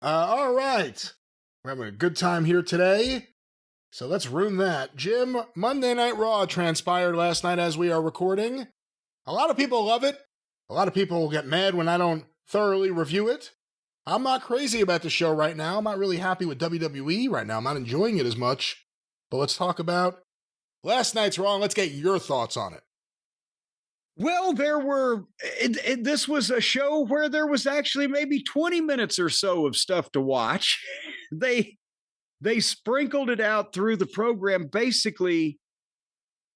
All right. We're having a good time here today. So let's ruin that. Jim, Monday Night Raw transpired last night as we are recording. A lot of people love it. A lot of people get mad when I don't thoroughly review it. I'm not crazy about the show right now. I'm not really happy with WWE right now. I'm not enjoying it as much. But let's talk about last night's Raw and let's get your thoughts on it. Well, this was a show where there was actually maybe 20 minutes or so of stuff to watch. They sprinkled it out through the program. Basically,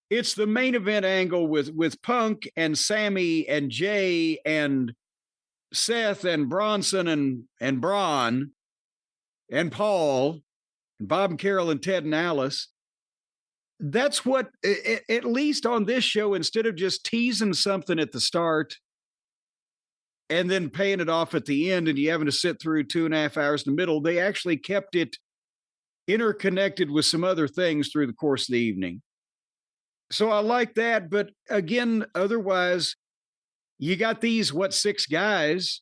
it's the main event angle with Punk and Sammy and Jay and Seth and Bronson and Braun and Paul and Bob and Carol and Ted and Alice. That's what, at least on this show, instead of just teasing something at the start and then paying it off at the end and you having to sit through 2.5 hours in the middle, they actually kept it interconnected with some other things through the course of the evening. So I like that. But again, otherwise, you got these, 6 guys,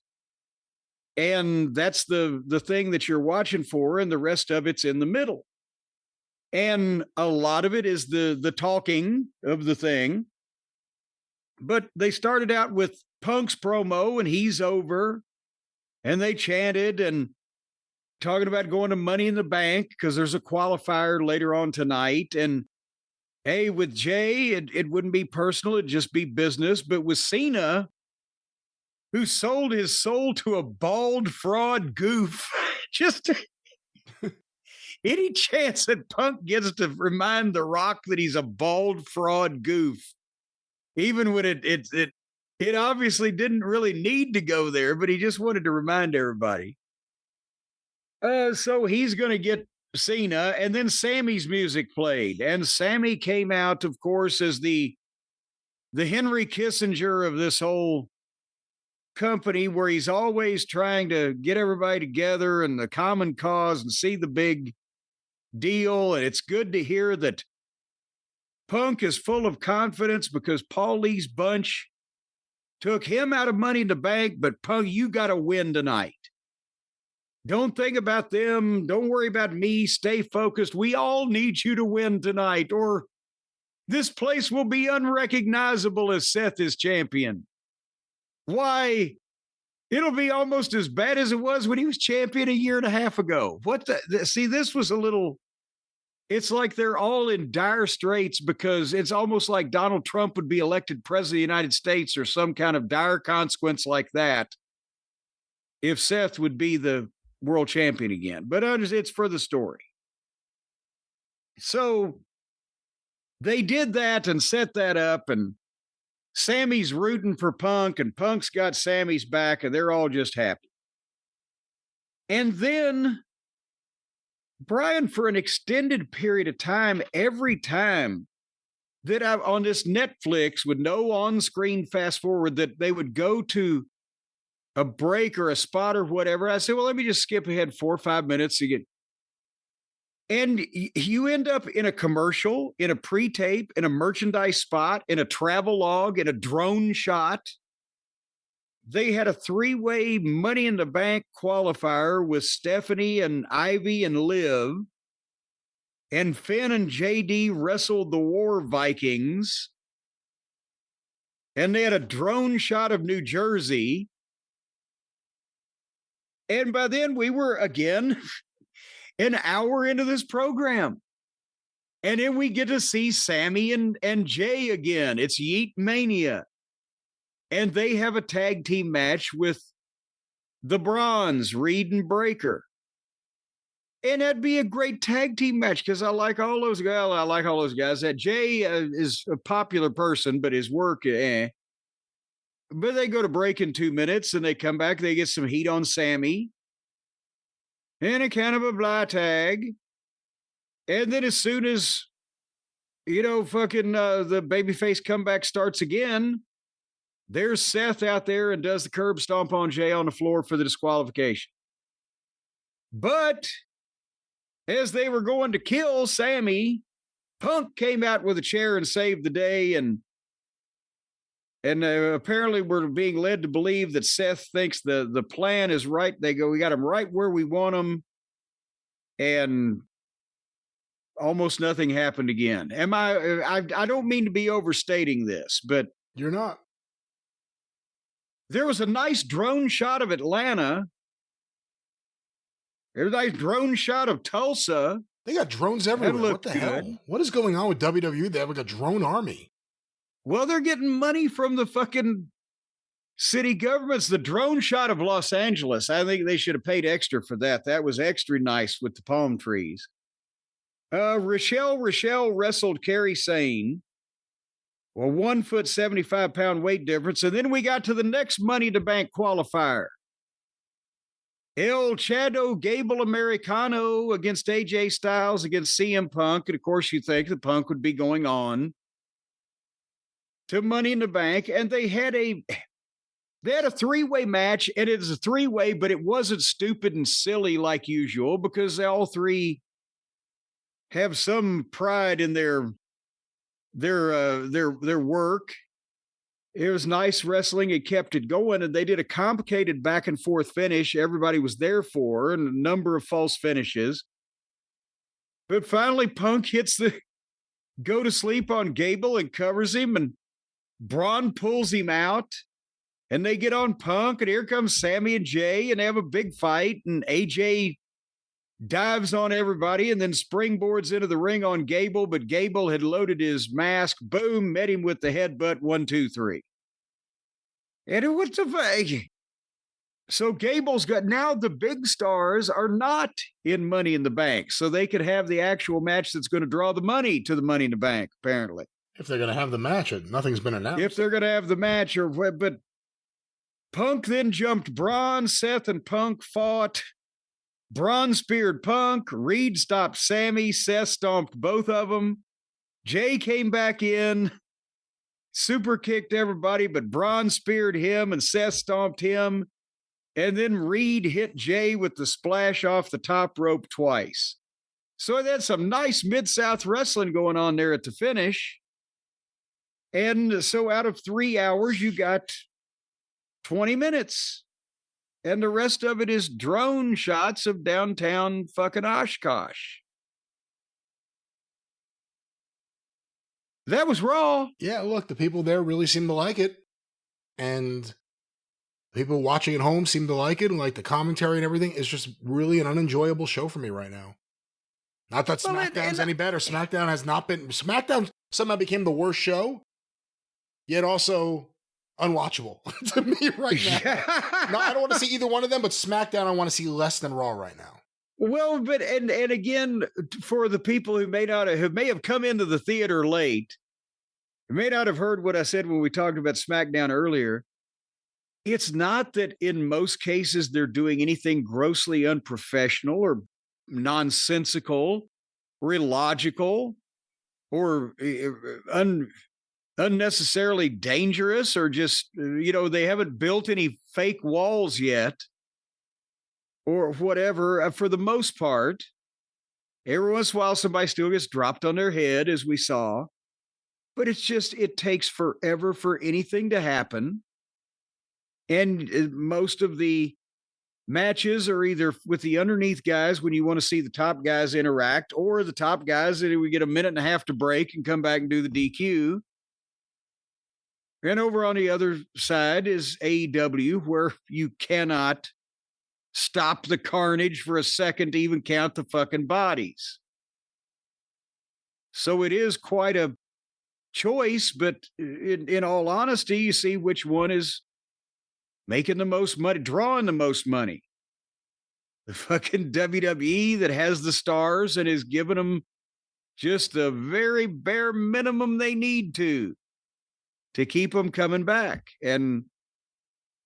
and that's the thing that you're watching for, and the rest of it's in the middle. And a lot of it is the talking of the thing. But they started out with Punk's promo, and he's over, and they chanted and talking about going to Money in the Bank because there's a qualifier later on tonight. And hey, with Jay, it wouldn't be personal, it'd just be business. But with Cena, who sold his soul to a bald fraud goof, just any chance that Punk gets to remind The Rock that he's a bald fraud goof, even when it obviously didn't really need to go there, but he just wanted to remind everybody. So he's going to get Cena, and then Sammy's music played, and Sammy came out, of course, as the Henry Kissinger of this whole company, where he's always trying to get everybody together and the common cause and see the big deal. And it's good to hear that Punk is full of confidence because Paulie's bunch took him out of Money in the Bank. But Punk, you got to win tonight. Don't think about them. Don't worry about me. Stay focused. We all need you to win tonight, or this place will be unrecognizable as Seth is champion. Why? It'll be almost as bad as it was when he was champion a year and a half ago. See, this was a little, it's like they're all in dire straits because it's almost like Donald Trump would be elected president of the United States or some kind of dire consequence like that if Seth would be the world champion again. But it's for the story. So they did that and set that up, and Sammy's rooting for Punk, and Punk's got Sammy's back, and they're all just happy. And then, Brian, for an extended period of time, every time that I'm on this Netflix with no on-screen fast forward, that they would go to a break or a spot or whatever, I said, well, let me just skip ahead 4 or 5 minutes to get. And you end up in a commercial, in a pre-tape, in a merchandise spot, in a travel log, in a drone shot. They had a 3-way Money in the Bank qualifier with Stephanie and Ivy and Liv. And Finn and JD wrestled the War Vikings. And they had a drone shot of New Jersey. And by then we were, again, an hour into this program. And then we get to see Sammy and Jay again. It's Yeet Mania. And they have a tag team match with the Bronze, Reed and Breaker. And that'd be a great tag team match because I like all those guys. I like all those guys. That Jay is a popular person, but his work, But they go to break in 2 minutes and they come back. They get some heat on Sammy. And a kind of a blah tag. And then as soon as, the babyface comeback starts again, there's Seth out there and does the curb stomp on Jay on the floor for the disqualification. But as they were going to kill Sammy, Punk came out with a chair and saved the day. And And apparently we're being led to believe that Seth thinks the plan is right. They go, we got him right where we want him. And almost nothing happened again. I don't mean to be overstating this, but You're not. there was a nice drone shot of Atlanta. There's a nice drone shot of Tulsa. They got drones everywhere. What the hell? What is going on with WWE? They have like a drone army. Well, they're getting money from the fucking city governments. The drone shot of Los Angeles, I think they should have paid extra for that. That was extra nice with the palm trees. Rochelle wrestled Carrie Sane. Well, 1 foot, 75-pound weight difference. And then we got to the next Money to Bank qualifier. El Chado Gable Americano against AJ Styles against CM Punk. And of course, you think the Punk would be going on to Money in the Bank. And they had a three-way match, and it is a three-way, but it wasn't stupid and silly like usual because all three have some pride in their work. It was nice wrestling. It kept it going, and they did a complicated back and forth finish. Everybody was there for, and a number of false finishes. But finally, Punk hits the go to sleep on Gable and covers him, and Braun pulls him out, and they get on Punk, and here comes Sammy and Jay, and they have a big fight, and AJ dives on everybody and then springboards into the ring on Gable, but Gable had loaded his mask. Boom, met him with the headbutt. 1, 2, 3. And it was so Gable's got, now the big stars are not in Money in the Bank, so they could have the actual match that's going to draw the money to the Money in the Bank, apparently. If they're going to have the match, nothing's been announced. If they're going to have the match, but Punk then jumped Braun. Seth and Punk fought. Braun speared Punk. Reed stopped Sammy. Seth stomped both of them. Jay came back in, super kicked everybody, but Braun speared him and Seth stomped him. And then Reed hit Jay with the splash off the top rope twice. So that's some nice Mid-South wrestling going on there at the finish. And so out of 3 hours, you got 20 minutes. And the rest of it is drone shots of downtown fucking Oshkosh. That was Raw. Yeah, look, the people there really seem to like it. And people watching at home seem to like it. And like the commentary and everything is just really an unenjoyable show for me right now. Not that SmackDown's any better. SmackDown has not been. SmackDown somehow became the worst show, yet also unwatchable to me right now. No, I don't want to see either one of them, but SmackDown I want to see less than Raw right now. Well, but and again, for the people who may have come into the theater late, who may not have heard what I said when we talked about SmackDown earlier, it's not that in most cases they're doing anything grossly unprofessional or nonsensical or illogical or unnecessarily dangerous, or just, they haven't built any fake walls yet or whatever. For the most part, every once in a while somebody still gets dropped on their head, as we saw, but it takes forever for anything to happen. And most of the matches are either with the underneath guys when you want to see the top guys interact, or the top guys that we get a minute and a half to break and come back and do the DQ. And over on the other side is AEW, where you cannot stop the carnage for a second to even count the fucking bodies. So it is quite a choice, but in all honesty, you see which one is making the most money, drawing the most money. The fucking WWE that has the stars and is giving them just the very bare minimum they need to keep them coming back. And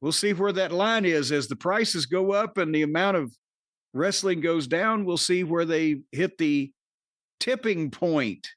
we'll see where that line is as the prices go up and the amount of wrestling goes down. We'll see where they hit the tipping point